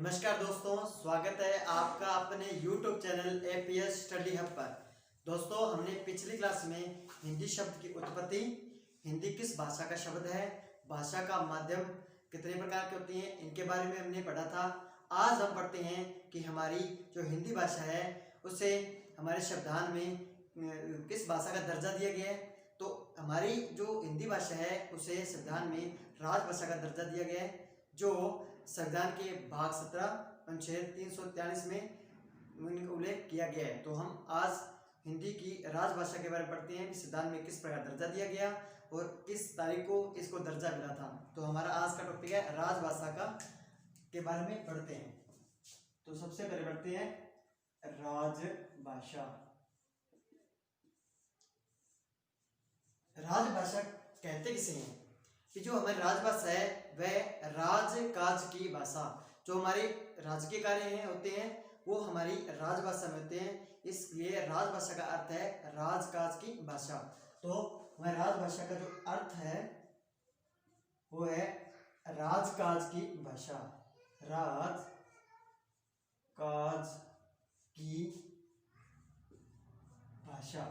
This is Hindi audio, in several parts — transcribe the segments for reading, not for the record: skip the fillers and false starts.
नमस्कार दोस्तों, स्वागत है आपका अपने YouTube channel APS study hub पर। दोस्तों, हमने पिछली क्लास में हिंदी शब्द की उत्पत्ति, हिंदी किस भाषा का शब्द है, भाषा का माध्यम कितने प्रकार के होती हैं, इनके बारे में हमने पढ़ा था। आज हम पढ़ते हैं कि हमारी जो हिंदी भाषा है उसे हमारे शब्दान में किस भाषा का दर्जा दिया गया है। तो हमारी जो हिंदी भाषा है उसे संविधान में राजभाषा का दर्जा दिया गया है, जो संविधान के भाग 17 अनुच्छेद 343 में उल्लेख किया गया है। तो हम आज हिंदी की राजभाषा के बारे में पढ़ते हैं कि संविधान में किस प्रकार दर्जा दिया गया और किस तारीख को इसको दर्जा मिला था। तो हमारा आज का टॉपिक है राजभाषा का के बारे में पढ़ते हैं। तो सबसे पहले पढ़ते हैं राजभाषा। राजभाषा कहते किसे हैं कि जो हमारी राजभाषा है वह राजकाज की भाषा, जो हमारे राजकीय कार्य हैं होते हैं वो हमारी राजभाषा में होते हैं। इसलिए राजभाषा का अर्थ है राजकाज की भाषा। तो हमारी राजभाषा का जो अर्थ है वो है राजकाज की भाषा, राजकाज की भाषा।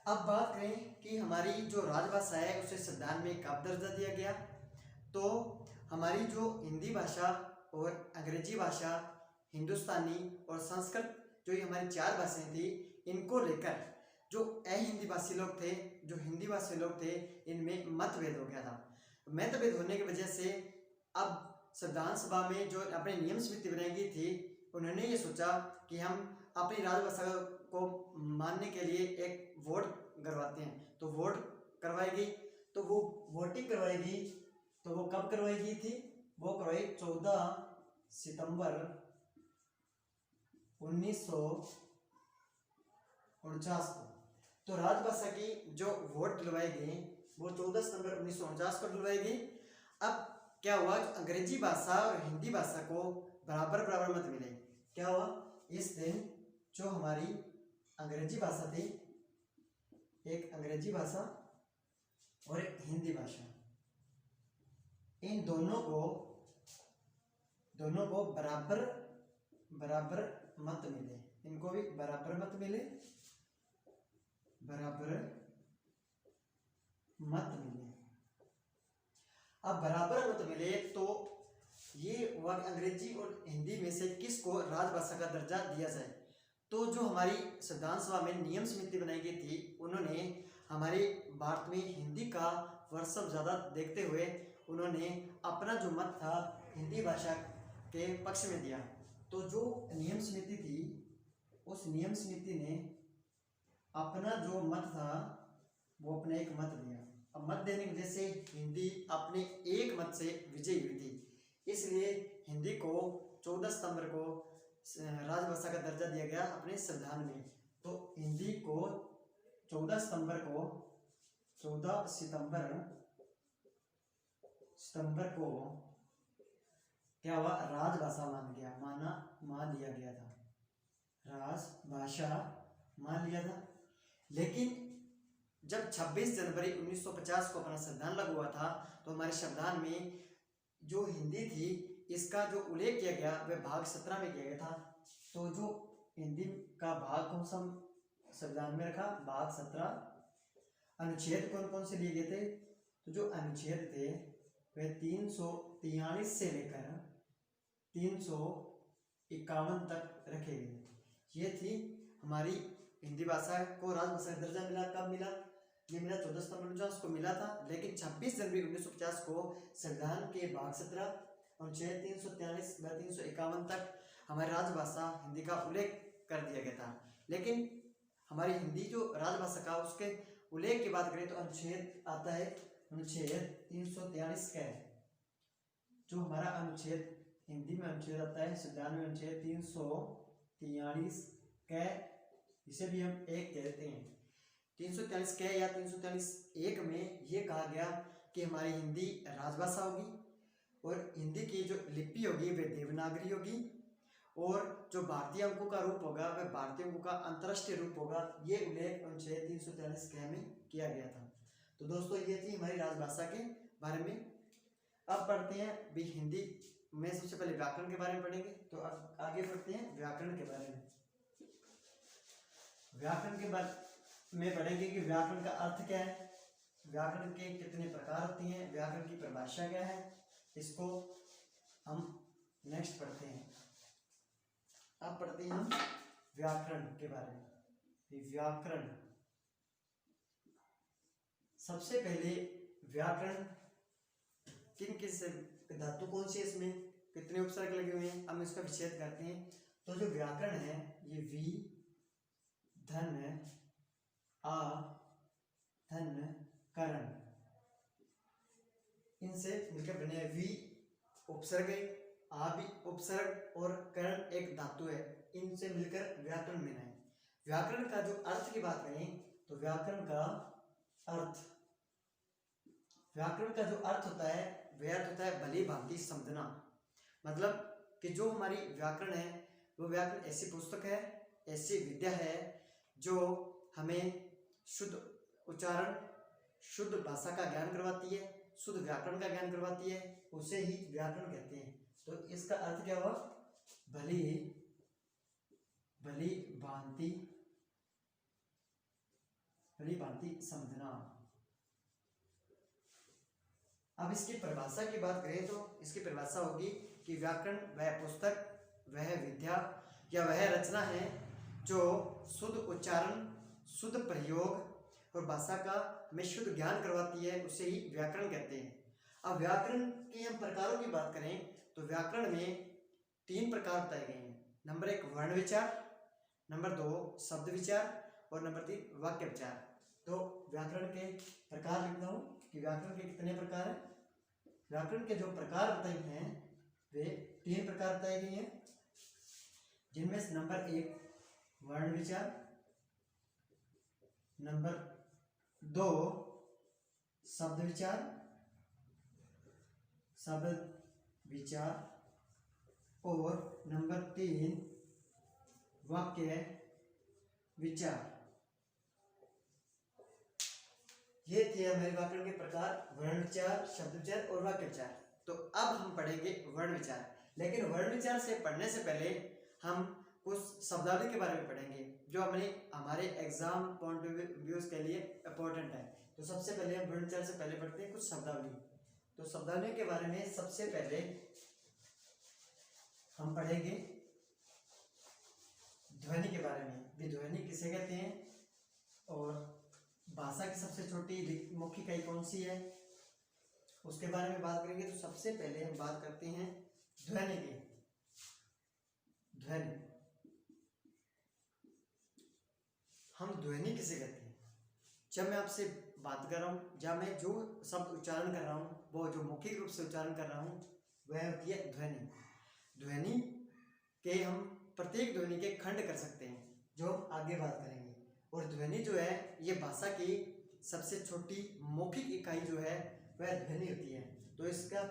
अब बात करें कि हमारी जो राजभाषा है उसे संविधान में कब दर्जा दिया गया। तो हमारी जो हिंदी भाषा और अंग्रेजी भाषा, हिंदुस्तानी और संस्कृत, जो ये हमारी चार भाषाएं थी, इनको लेकर जो अहिंदी भाषी लोग थे, जो हिंदी भाषी लोग थे, इनमें मतभेद हो गया था। मतभेद होने की वजह से अब संविधान सभा में जो अपनी नियम समिति बनाई गई थी, उन्होंने ये सोचा कि हम अपनी राजभाषा को मानने के लिए एक वोट करवाते हैं। तो वोट करवाएगी, तो वो वोटिंग करवाएगी। तो वो कब करवाई गई थी? वो करवाई 14 सितंबर 1949 को। तो राजभाषा की जो वोट दिलवाई गई वो 14 सितंबर 1949 को दिलवाई गई। अब क्या हुआ, अंग्रेजी भाषा और हिंदी भाषा को बराबर बराबर मत मिले। क्या हुआ, इस दिन जो हमारी अंग्रेजी भाषा थी, एक अंग्रेजी भाषा और एक हिंदी भाषा, इन दोनों को बराबर बराबर मत मिले। इनको भी बराबर मत मिले, बराबर मत मिले। अब बराबर मत मिले तो ये अंग्रेजी और हिंदी में से किसको राजभाषा का दर्जा दिया जाए। तो जो हमारी संविधान सभा में नियम समिति बनाई गई थी, उन्होंने हमारे भारत में हिंदी का वर्चस्व ज़्यादा देखते हुए उन्होंने अपना जो मत था हिंदी भाषा के पक्ष में दिया। तो जो नियम समिति थी, उस नियम समिति ने अपना जो मत था वो अपने एक मत दिया। अब मत देने की वजह से हिंदी अपने एक मत से विजयी हुई थी। इसलिए हिंदी को 14 सितंबर को राजभाषा का दर्जा दिया गया अपने संविधान में। तो हिंदी को 14 सितंबर को क्या हुआ, राजभाषा मान लिया गया था, राजभाषा मान लिया था। लेकिन जब 26 जनवरी 1950 को अपना संविधान लागू हुआ था, तो हमारे संविधान में जो हिंदी थी इसका जो उल्लेख किया गया वह भाग 17 में किया गया था। तो जो हिंदी का भाग कौन सा संविधान में रखा, भाग 17। अनुच्छेद कौन कौन से लिए गए थे? तो जो अनुच्छेद थे वह 343 से लेकर 351 तक रखे गए। ये थी हमारी हिंदी भाषा को राजभाषा का दर्जा मिला। कब मिला? ये मिला 14 सितंबर 1949 को मिला था। लेकिन 26 जनवरी 1950 को संविधान के भाग 17 अनुच्छेद 343 व 351 तक हमारी राजभाषा हिंदी का उल्लेख कर दिया गया था। लेकिन हमारी हिंदी जो राजभाषा का उसके उल्लेख की बात करें तो अनुच्छेद आता है, अनुच्छेद 343 का है। जो हमारा अनुच्छेद हिंदी में अनुच्छेद आता है, संविधान में अनुच्छेद 343 का, इसे भी हम एक कहते हैं। 343 के या 343(1) में ये कहा गया कि हमारी हिंदी राजभाषा होगी और हिंदी की जो लिपि होगी वह देवनागरी होगी और जो भारतीय अंकों का रूप होगा वह भारतीय अंकों का अंतर्राष्ट्रीय रूप होगा। ये उल्लेख अनुच्छेद 343 के में किया गया था। तो दोस्तों, ये थी हमारी राजभाषा के बारे में। अब पढ़ते हैं भी हिंदी में सबसे पहले व्याकरण के बारे में पढ़ेंगे। तो अब आगे पढ़ते हैं व्याकरण के बारे में। व्याकरण के बारे में पढ़ेंगे कि व्याकरण का अर्थ क्या है, व्याकरण के कितने प्रकार होती हैं, व्याकरण की परिभाषा क्या है, इसको हम नेक्स्ट पढ़ते हैं। अब पढ़ते हैं हम व्याकरण के बारे में। व्याकरण, सबसे पहले व्याकरण किन किन धातु कौन सी है, इसमें कितने उपसर्ग लगे हुए हैं, हम इसका विच्छेद करते हैं। तो जो व्याकरण है ये वी धन आ धन करण, इनसे मिलकर बने हैं। वी उपसर्ग है, आ भी उपसर्ग और करण एक धातु है, इनसे मिलकर व्याकरण बना है। व्याकरण का जो अर्थ की बात करें तो व्याकरण का अर्थ, व्याकरण का जो अर्थ होता है वह अर्थ होता है भली भांति समझना। मतलब कि जो हमारी व्याकरण है वो व्याकरण ऐसी पुस्तक है, ऐसी विद्या है जो हमें शुद्ध उच्चारण, शुद्ध भाषा का ज्ञान करवाती है, शुद्ध व्याकरण का ज्ञान करवाती है, उसे ही व्याकरण कहते हैं। तो इसका अर्थ क्या हुआ, भली भली भांति, भली भांति समझना। अब इसकी परिभाषा की बात करें तो इसकी परिभाषा होगी कि व्याकरण वह पुस्तक, वह विद्या या वह रचना है जो शुद्ध उच्चारण, शुद्ध प्रयोग और भाषा का हमें शुद्ध ज्ञान करवाती है, उसे ही व्याकरण कहते हैं। अब व्याकरण के हम प्रकारों की बात करें तो व्याकरण में 3 प्रकार बताए गए हैं। नंबर 1 वर्ण विचार, नंबर 2 शब्द विचार और नंबर 3 वाक्य विचार। तो व्याकरण के प्रकार लिखता हूं कि व्याकरण के कितने प्रकार हैं। व्याकरण के जो प्रकार बताए हैं वे 3 प्रकार बताए गए हैं, जिनमें से नंबर 1 वर्ण विचार, नंबर 2 शब्द विचार, शब्द विचार और नंबर 3 वाक्य विचार। ये थे हमारे व्याकरण के प्रकार, वर्ण विचार, शब्द विचार और वाक्य विचार। तो अब हम पढ़ेंगे वर्ण विचार, लेकिन वर्ण विचार से पढ़ने से पहले हम कुछ शब्दावली के बारे में पढ़ेंगे जो हमारे एग्जाम पॉइंट ऑफ व्यू के लिए इंपॉर्टेंट है। तो सबसे पहले हम वर्ण विचार से पहले पढ़ते हैं कुछ शब्दावली। तो शब्दावली के बारे में सबसे पहले हम पढ़ेंगे ध्वनि के बारे में, भी ध्वनि किसे कहते हैं और भाषा की सबसे छोटी मौखिक इकाई कौन सी है, उसके बारे में बात करेंगे। तो सबसे पहले हम बात करते हैं ध्वनि की। ध्वनि, हम ध्वनि किसे कहते हैं, जब मैं आपसे बात कर रहा हूँ, जब मैं जो शब्द उच्चारण कर रहा हूँ, वो जो मौखिक रूप से उच्चारण कर रहा हूँ वह होती है ध्वनि। ध्वनि के हम प्रत्येक ध्वनि के खंड कर सकते हैं, जो हम आगे बात करेंगे। और ध्वनि जो है ये भाषा की सबसे छोटी मौखिक इकाई जो है वह ध्वनि होती है। तो इसका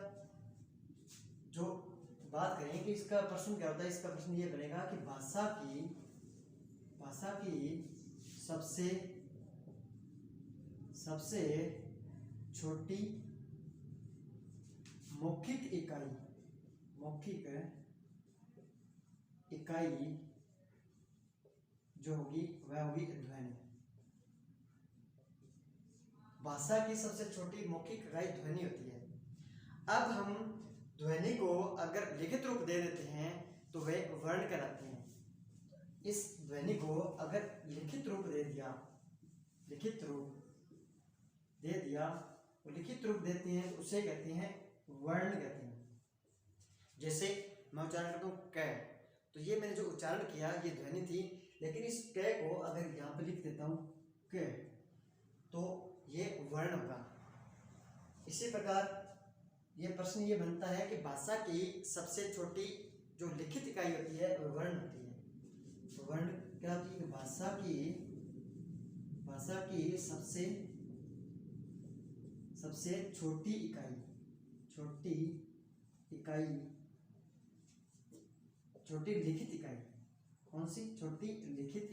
जो बात करें कि इसका प्रश्न क्या होता है, इसका प्रश्न ये बनेगा कि भाषा की सबसे छोटी मौखिक इकाई जो होगी वह होगी ध्वनि। भाषा की सबसे छोटी मौखिक इकाई ध्वनि होती है। अब हम ध्वनि को अगर लिखित रूप दे देते हैं तो वे वर्ण कहलाते हैं। इस ध्वनि को अगर लिखित रूप दे दिया, लिखित रूप देते हैं तो उसे कहते हैं वर्ण कहते हैं। जैसे मैं उच्चारण करता हूँ क, तो ये मैंने जो उच्चारण किया ये ध्वनि थी, लेकिन इस क को अगर यहाँ पे लिख देता हूँ क, तो ये वर्ण होगा। इसी प्रकार ये प्रश्न ये बनता है कि भाषा की सबसे छोटी जो लिखित इकाई होती है वो वर्ण होती है। तो वर्ण क्या होती है, भाषा की सबसे छोटी इकाई, छोटी लिखित इकाई कौन सी, छोटी लिखित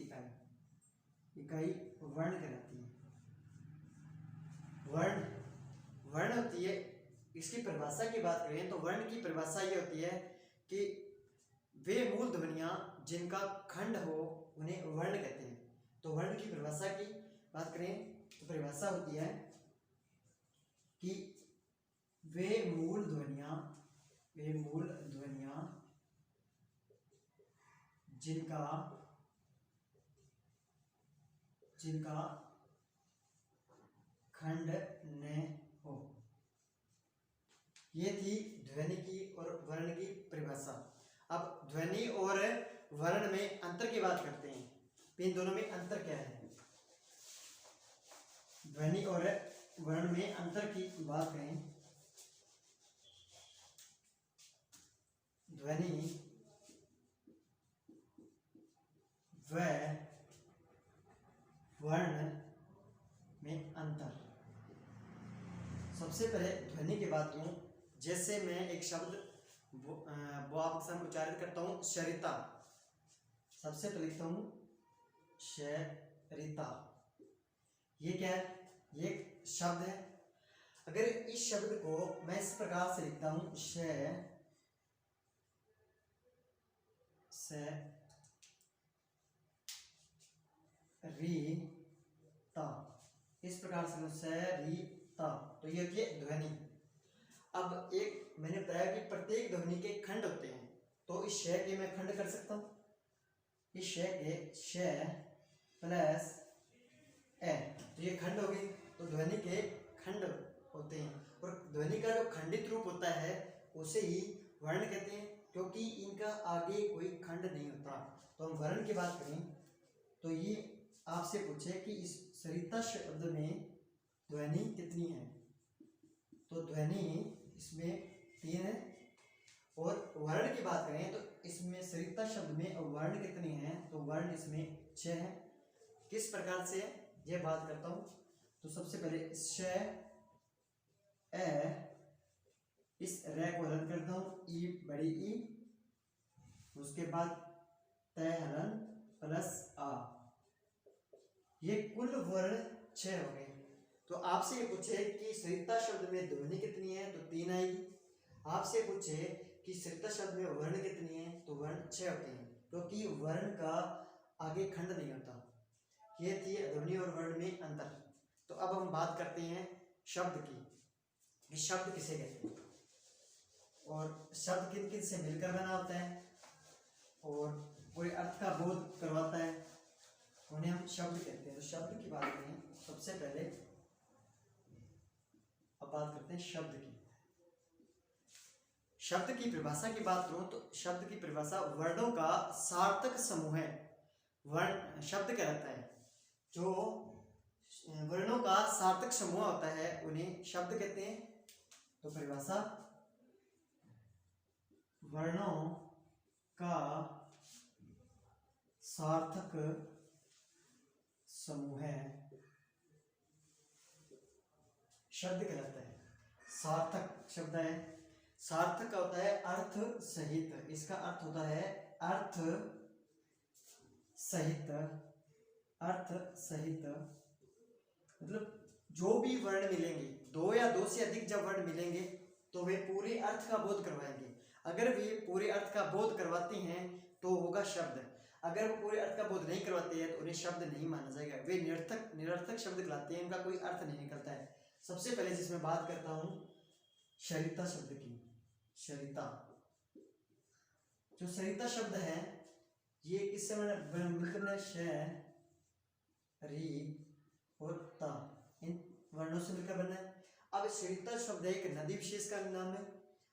इकाई वर्ण कहलाती है। वर्ण होती है इसकी परिभाषा की बात करें तो वर्ण की परिभाषा ये होती है कि वे मूल ध्वनियां जिनका खंड हो उन्हें वर्ण कहते हैं। तो वर्ण की परिभाषा की बात करें तो परिभाषा होती है कि वे मूल ध्वनियां जिनका खंड न हो। ये थी ध्वनि की और वर्ण की परिभाषा। अब ध्वनि और वर्ण में अंतर की बात करते हैं। इन दोनों में अंतर क्या है? ध्वनि और वर्ण में अंतर की बात करें, ध्वनि व वर्ण में अंतर। सबसे पहले ध्वनि की बात करूं, जैसे मैं एक शब्द वो आपके सामने उच्चारित करता हूं, शरिता। सबसे पहले लिखता हूं शरिता। ये क्या है? ये एक शब्द है। अगर इस शब्द को मैं इस प्रकार से लिखता हूं रीता, इस प्रकार से रीता, तो ये होती है ध्वनि। अब एक मैंने बताया कि प्रत्येक ध्वनि के खंड होते हैं, तो इस श के मैं खंड कर सकता हूं। इस श के श प्लस ए, तो ये खंड हो गए। तो ध्वनि के खंड होते हैं, और ध्वनि का जो खंडित रूप होता है उसे ही वर्ण कहते हैं, क्योंकि इनका आगे कोई खंड नहीं होता। तो हम वर्ण की बात करें तो ये आपसे पूछे कि इस सरिता शब्द में ध्वनि कितनी है, तो ध्वनि इसमें 3 है। और वर्ण की बात करें तो इसमें सरिता शब्द में वर्ण कितनी है, तो वर्ण इसमें 6 है। किस प्रकार से ये बात करता हूं, तो सबसे पहले श ए, इस रे को हलन करता हूं, ई बड़ी ई, उसके बाद तय हलन प्लस आ, ये कुल वर्ण 6 हो गए। तो आपसे ये पूछे कि सरिता शब्द में ध्वनि कितनी है, तो 3 आएगी। आपसे पूछे कि सरिता शब्द में वर्ण कितनी है, तो वर्ण 6 होते हैं, क्योंकि वर्ण का आगे खंड नहीं होता। ये थी ध्वनि और वर्ण में अंतर। तो अब हम बात करते हैं शब्द की, कि शब्द किसे कहते हैं और शब्द किन किन से मिलकर बना होता है और कोई अर्थ का बोध करवाता है, उन्हें हम शब्द कहते हैं। तो शब्द की बात करें, सबसे पहले अब बात करते हैं शब्द की। शब्द की परिभाषा की बात करूं तो शब्द की परिभाषा वर्णों का सार्थक समूह है। वर्ण शब्द कहलाता है, जो वर्णों का सार्थक समूह होता है उन्हें शब्द कहते हैं। तो परिभाषा, वर्णों का सार्थक समूह शब्द कहलाता है। सार्थक शब्द है, सार्थक होता है अर्थ सहित, इसका अर्थ होता है अर्थ सहित। अर्थ सहित मतलब जो भी वर्ण मिलेंगे, 2 या 2 से अधिक जब वर्ण मिलेंगे तो वे पूरे अर्थ का बोध करवाएंगे। अगर वे पूरे अर्थ का बोध करवाते हैं तो होगा शब्द। अगर वो पूरे अर्थ का बोध नहीं करवाते हैं तो उन्हें शब्द नहीं माना जाएगा। वे निरर्थक शब्द कहलाते हैं, इनका कोई अर्थ नहीं निकलता है। सबसे पहले जिसमें बात करता हूं शरिता शब्द की। शरिता, जो सरिता शब्द है ये किससे मिलकर श री और ता, इन वर्णों से मिलकर बना है। अब सरिता शब्द एक नदी विशेष का नाम है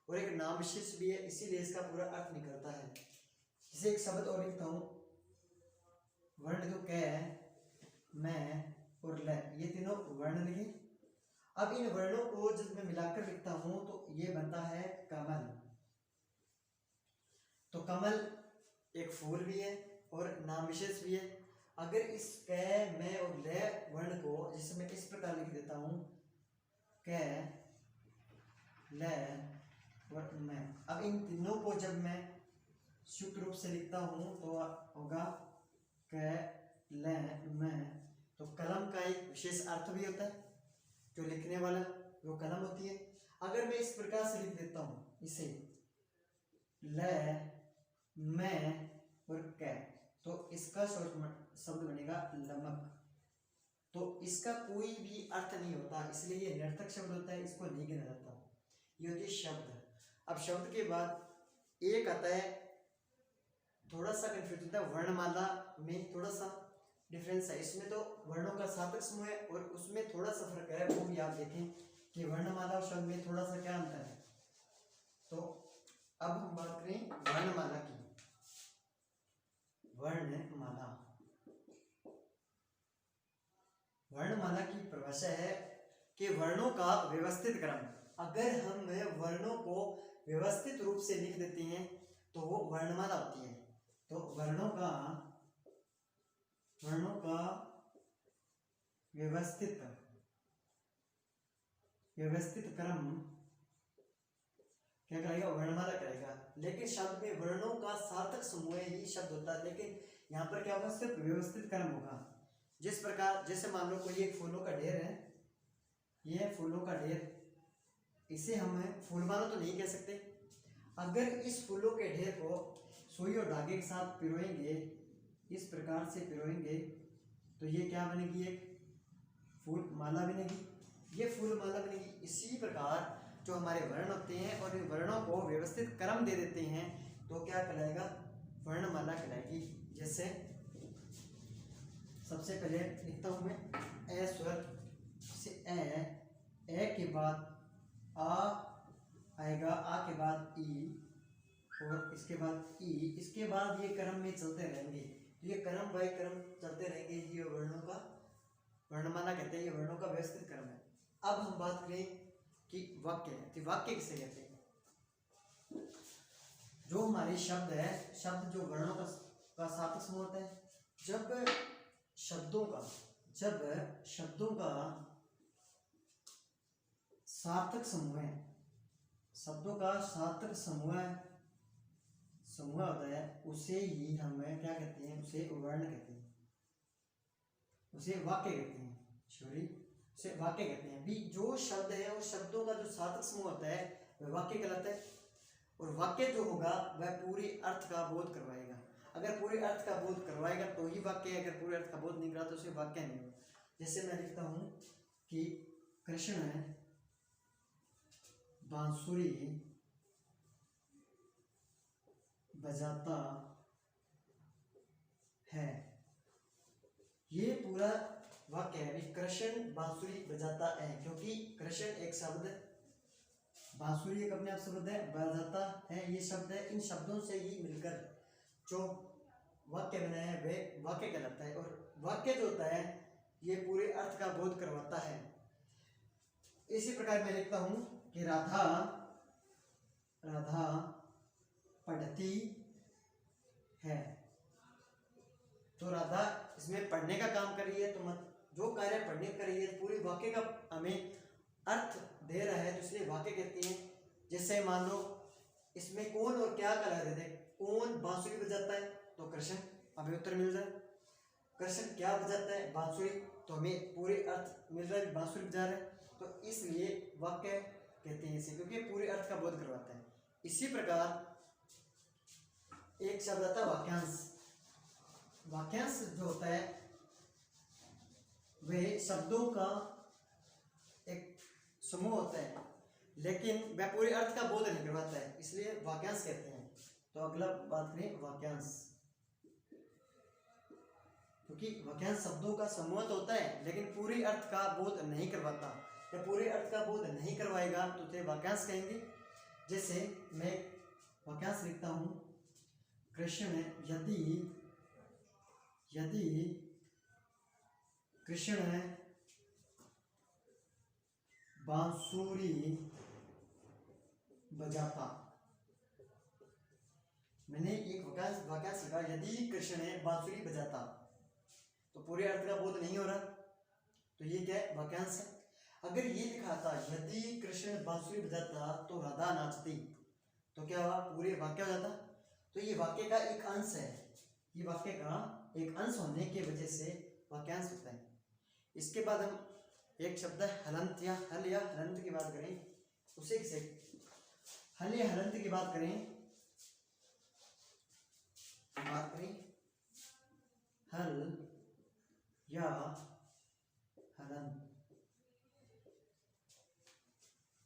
और एक नाम विशेष भी है, इसीलिए इसका पूरा अर्थ निकलता है। इसे एक शब्द और लिखता हूं, वर्ण जो कै, मैं और ल, ये तीनों वर्ण लिखे। अब इन वर्णों को जब मैं मिलाकर लिखता हूं तो ये बनता है कमल। तो कमल एक फूल भी है और नाम विशेष भी है। अगर इस कै, मैं और ले वर्ण को जिसमें इस प्रकार लिख देता हूं, कै, ले और मैं, अब इन तीनों को जब मैं शुद्ध रूप से लिखता हूं तो होगा कै, ले, मैं। तो कलम का एक विशेष अर्थ भी होता है, जो लिखने वाला वो कलम होती है। अगर मैं इस प्रकार से लिख देता हूं इसे ल मैं और कै, तो इसका शॉर्ट शब्द बनेगा लमक। तो इसका कोई भी अर्थ नहीं होता, इसलिए ये निरर्थक शब्द होता है, इसको नहीं गिना जाता। ये होती है शब्द। अब शब्द के बाद एक आता है, थोड़ा सा कंफ्यूज होता है, वर्णमाला में थोड़ा सा डिफरेंस है। इसमें तो वर्णों का सार्थक समूह है और उसमें थोड़ा सा फर्क है, वो भी आप देखें कि वर्णमाला और शब्द में थोड़ा सा क्या अंतर है। तो अब हम बात करें वर्णमाला की। वर्णमाला, वर्णमाला की परिभाषा है कि वर्णों का व्यवस्थित क्रम। अगर हम वर्णों को व्यवस्थित रूप से लिख देते हैं तो वो वर्णमाला होती है। तो वर्णों का व्यवस्थित क्रम क्या करेगा, वर्णमाला करेगा। लेकिन शब्द में वर्णों का सार्थक समूह ही शब्द होता है, लेकिन यहाँ पर क्या होगा, सिर्फ व्यवस्थित क्रम होगा। जिस प्रकार, जैसे मान लो कोई एक फूलों का ढेर है, ये फूलों का ढेर, इसे हम फूलमाला तो नहीं कह सकते। अगर इस फूलों के ढेर को सुई और धागे के साथ पिरोएंगे, इस प्रकार से पिरोएंगे, तो ये क्या बनेगी, एक फूल माला बनेगी, ये फूल माला बनेगी। इसी प्रकार जो हमारे वर्ण होते हैं और इन वर्णों को व्यवस्थित क्रम दे देते हैं तो क्या कहलाएगा, वर्णमाला कहलाएगी। जैसे सबसे पहले लिखता हूं मैं ए स्वर से ए के बाद आ आएगा, आ के बाद ई और इसके बाद ई, इसके बाद ये क्रम में चलते रहेंगे। तो ये क्रम बाय क्रम चलते रहेंगे, ये वर्णों का वर्णमाला कहते हैं, ये वर्णों का व्यवस्थित क्रम है। अब हम बात करें कि वाक्य, तो वाक्य किसे कहते हैं। जो हमारे शब्द है, शब्द जो वर्णों का सार्थक समूह होता है, जब शब्दों का सार्थक समूह है, शब्दों का सार्थक समूह होता है, उसे ही हम क्या कहते हैं, उसे वर्ण कहते हैं, उसे वाक्य कहते हैं। सॉरी, उसे वाक्य कहते हैं। भी जो शब्द है और शब्दों का जो सार्थक समूह होता है वह वाक्य कहलाता है। और वाक्य जो होगा वह पूरे अर्थ का बोध करवाएगा। अगर पूरे अर्थ का बोध करवाएगा तो ही वाक्य है, अगर पूरे अर्थ का बोध नहीं करा तो उसे वाक्य नहीं होगा। जैसे मैं लिखता हूं कि कृष्ण बांसुरी बजाता है, ये पूरा वाक्य है। कृष्ण बांसुरी बजाता है, क्योंकि कृष्ण एक शब्द, बांसुरी एक अपने आप शब्द है, बजाता है ये शब्द है। इन शब्दों से ही मिलकर जो वाक्य बना है वे वाक्य कहलाता है। और वाक्य जो होता है ये पूरे अर्थ का बोध करवाता है। इसी प्रकार मैं लिखता हूं कि राधा पढ़ती है, तो राधा इसमें पढ़ने का काम कर रही है, तो मत जो कार्य पढ़ने कर रही है पूरे वाक्य का हमें अर्थ दे रहा है, तो इसलिए वाक्य कहते हैं। जैसे मान लो इसमें कौन और क्या करा देते हैं, कौन बांसुरी बजाता है तो कृष्ण, हमें उत्तर मिल जाए। कृष्ण क्या बजाता है, बांसुरी, तो हमें पूरे अर्थ मिल रहा है, बांसुरी बजा रहा है, तो इसलिए वाक्य कहते हैं इसे, क्योंकि पूरे अर्थ का बोध करवाता है। इसी प्रकार एक शब्द आता है वाक्यांश। वाक्यांश जो होता है वह शब्दों का एक समूह होता है, लेकिन वह पूरे अर्थ का बोध नहीं करवाता है, इसलिए वाक्यांश कहते हैं। तो अगला बात करें वाक्यांश, क्योंकि वाक्यांश शब्दों का समूह तो होता है लेकिन पूरे अर्थ का बोध नहीं करवाता। जब पूरे अर्थ का बोध नहीं करवाएगा तो उसे वाक्यांश कहेंगे। जैसे मैं वाक्यांश लिखता हूं, कृष्ण यदि कृष्ण बांसुरी बजाता, मैंने एक वाक्यांश लिखा, यदि कृष्ण बांसुरी बजाता, तो पूरे अर्थ का बोध नहीं हो रहा, तो ये क्या है, वाक्यांश है। अगर ये लिखा था यदि कृष्ण बांसुरी बजाता तो राधा नाचती, तो क्या हुआ, पूरे वाक्य हो जाता। तो ये वाक्य का एक अंश है, ये वाक्य का एक अंश होने की वजह से वाक्यांश होता है। इसके बाद हम एक शब्द हलंत या हल या हलंत की बात करें, उसी से हल या हलंत की बात करें हल या हलंत,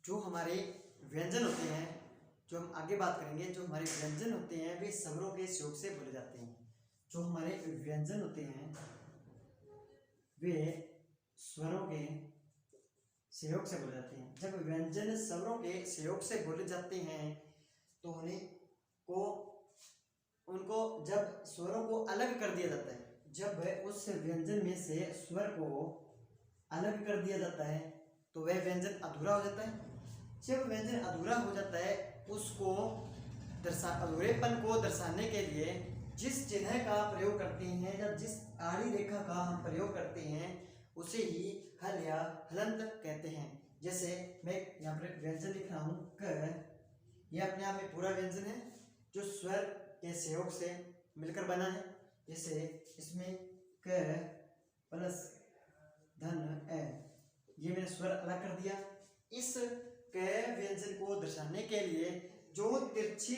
जो हमारे व्यंजन होते हैं, जो हम आगे बात करेंगे, जो हमारे व्यंजन होते हैं वे स्वरों के सहयोग से बोले जाते हैं। जो हमारे व्यंजन होते हैं वे स्वरों के सहयोग से बोले जाते हैं। जब व्यंजन स्वरों के सहयोग से बोले जाते हैं तो उनको जब स्वरों को अलग कर दिया जाता है, जब उस व्यंजन में से स्वर को अलग कर दिया जाता है तो वह व्यंजन अधूरा हो जाता है। जब व्यंजन अधूरा हो जाता है उसको अधूरेपन को दर्शाने के लिए जिस चिन्ह का प्रयोग करते हैं या जिस आड़ी रेखा का हम प्रयोग करते हैं उसे ही हल या हलंत कहते हैं। जैसे मैं यहाँ पर व्यंजन लिख रहा हूँ क, यह अपने आप में पूरा व्यंजन है जो स्वर के सहयोग से मिलकर बना है। जैसे इसमें क प्लस धन ए, ये मैंने स्वर अलग कर दिया। इस क व्यंजन को दर्शाने के लिए जो तिरछी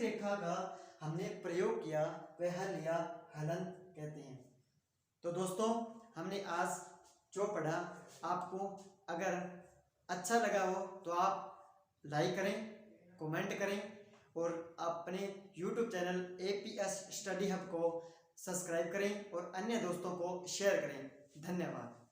रेखा का हमने प्रयोग किया वह हल या हलंत कहते हैं। तो दोस्तों हमने आज जो पढ़ा, आपको अगर अच्छा लगा हो तो आप लाइक करें, कमेंट करें और अपने YouTube channel APS study hub को सब्सक्राइब करें और अन्य दोस्तों को शेयर करें। धन्यवाद।